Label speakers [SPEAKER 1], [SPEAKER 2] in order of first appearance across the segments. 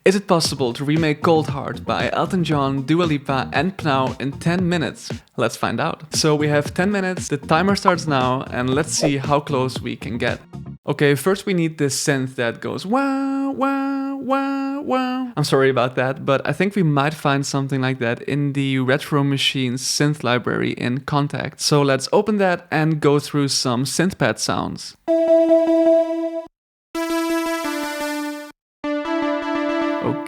[SPEAKER 1] Is it possible to remake Cold Heart by Elton John, Dua Lipa and PNAU in 10 minutes? Let's find out. So we have 10 minutes, the timer starts now, and let's see how close we can get. Okay, first we need this synth that goes wow, wow, wow, wow. I'm sorry about that, but I think we might find something like that in the Retro Machines synth library in Contact. So let's open that and go through some synthpad sounds.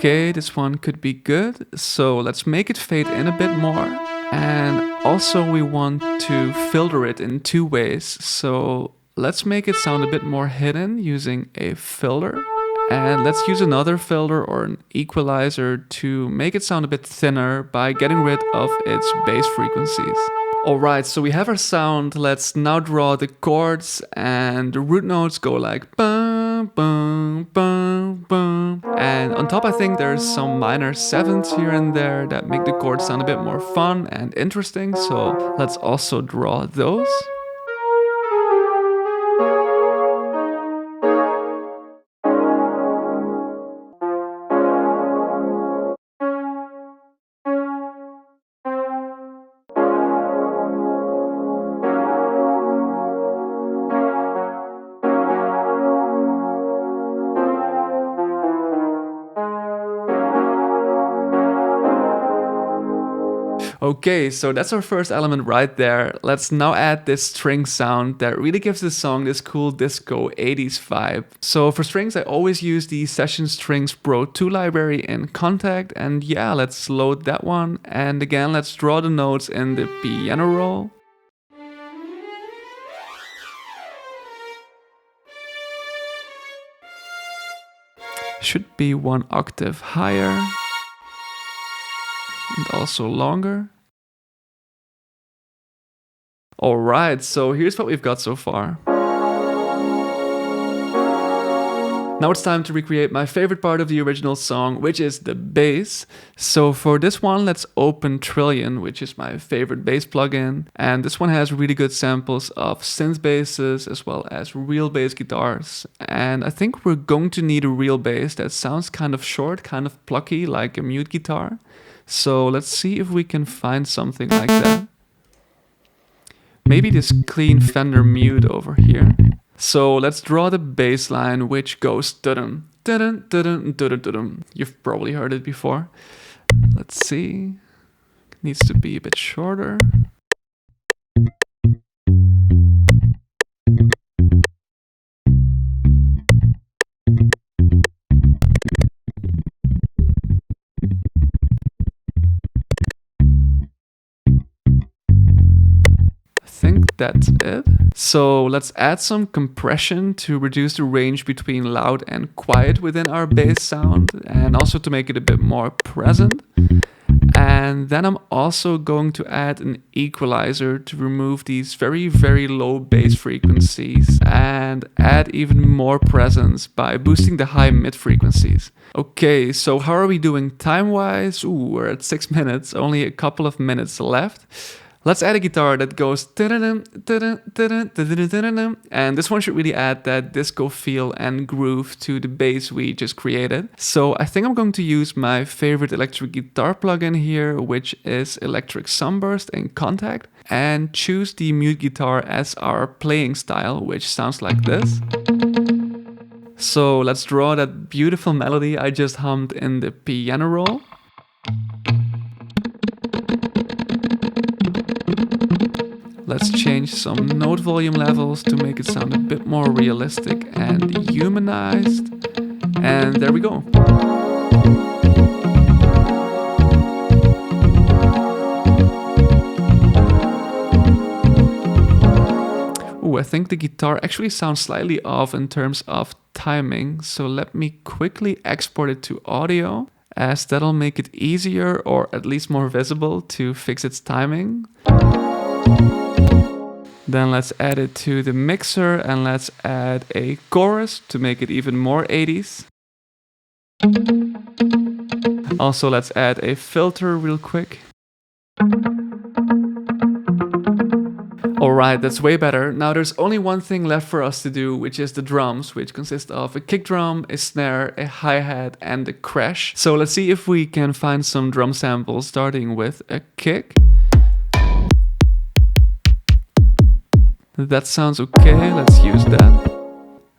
[SPEAKER 1] Okay, this one could be good, so let's make it fade in a bit more. And also we want to filter it in two ways, so let's make it sound a bit more hidden using a filter. And let's use another filter or an equalizer to make it sound a bit thinner by getting rid of its bass frequencies. Alright, so we have our sound. Let's now draw the chords, and the root notes go like bum, bum, bum, bum. And on top I think there's some minor sevenths here and there that make the chords sound a bit more fun and interesting, so let's also draw those. Okay, so that's our first element right there. Let's now add this string sound that really gives the song this cool disco 80s vibe. So for strings, I always use the Session Strings Pro 2 library in Contact. And yeah, let's load that one. And again, let's draw the notes in the piano roll. Should be one octave higher. And also longer. Alright, so here's what we've got so far. Now it's time to recreate my favorite part of the original song, which is the bass. So for this one, let's open Trillion, which is my favorite bass plugin. And this one has really good samples of synth basses as well as real bass guitars. And I think we're going to need a real bass that sounds kind of short, kind of plucky, like a mute guitar. So let's see if we can find something like that. Maybe this clean Fender mute over here. So let's draw the bass line, which goes dun dun dun dun dun. You've probably heard it before. Let's see. It needs to be a bit shorter. I think that's it. So let's add some compression to reduce the range between loud and quiet within our bass sound, and also to make it a bit more present. And then I'm also going to add an equalizer to remove these very, very low bass frequencies and add even more presence by boosting the high mid frequencies. Okay, so how are we doing time-wise? Ooh, we're at 6 minutes, only a couple of minutes left. Let's add a guitar that goes and this one should really add that disco feel and groove to the bass we just created. So I think I'm going to use my favorite electric guitar plugin here, which is Electric Sunburst in Contact, and choose the mute guitar as our playing style, which sounds like this. So let's draw that beautiful melody I just hummed in the piano roll. Let's change some note volume levels to make it sound a bit more realistic and humanized. And there we go. Ooh, I think the guitar actually sounds slightly off in terms of timing. So let me quickly export it to audio, as that'll make it easier, or at least more visible, to fix its timing. Then let's add it to the mixer and let's add a chorus to make it even more 80s. Also, let's add a filter real quick. Alright. Alright, that's way better. Now there's only one thing left for us to do, which is the drums, which consist of a kick drum, a snare, a hi-hat, and a crash. So let's see if we can find some drum samples, starting with a kick. That sounds okay, let's use that.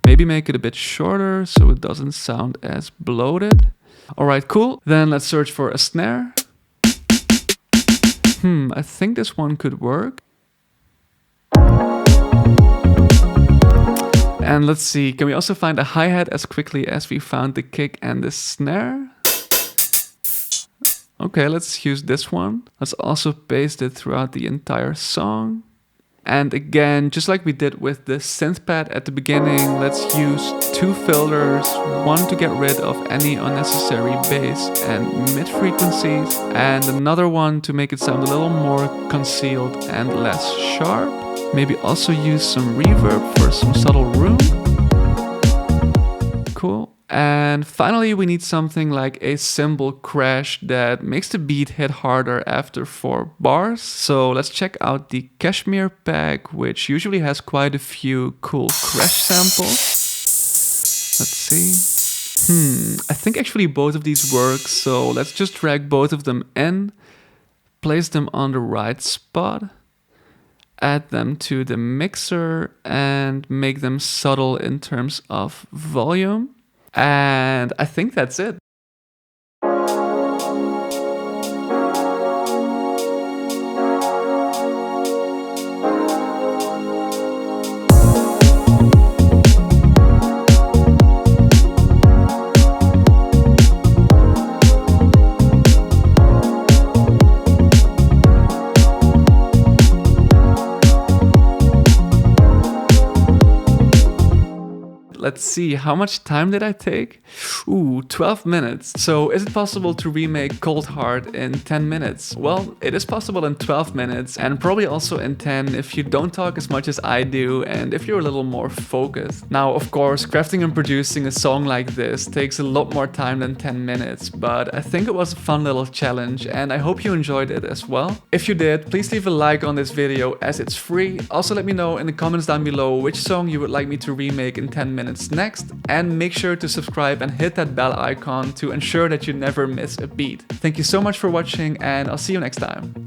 [SPEAKER 1] Maybe make it a bit shorter so it doesn't sound as bloated. Alright, cool. Then let's search for a snare. I think this one could work. And let's see, can we also find a hi-hat as quickly as we found the kick and the snare? Okay, let's use this one. Let's also paste it throughout the entire song. And again, just like we did with the synth pad at the beginning, let's use 2 filters, one to get rid of any unnecessary bass and mid frequencies, and another one to make it sound a little more concealed and less sharp. Maybe also use some reverb for some subtle room. Cool. And finally, we need something like a cymbal crash that makes the beat hit harder after 4 bars. So let's check out the Cashmere pack, which usually has quite a few cool crash samples. Let's see. I think actually both of these work, so let's just drag both of them in, place them on the right spot, add them to the mixer, and make them subtle in terms of volume. And I think that's it. Let's see, how much time did I take? 12 minutes. So is it possible to remake Cold Heart in 10 minutes? Well, it is possible in 12 minutes and probably also in 10 if you don't talk as much as I do and if you're a little more focused. Now, of course, crafting and producing a song like this takes a lot more time than 10 minutes, but I think it was a fun little challenge and I hope you enjoyed it as well. If you did, please leave a like on this video as it's free. Also let me know in the comments down below which song you would like me to remake in 10 minutes next, and make sure to subscribe and hit that bell icon to ensure that you never miss a beat. Thank you so much for watching and I'll see you next time.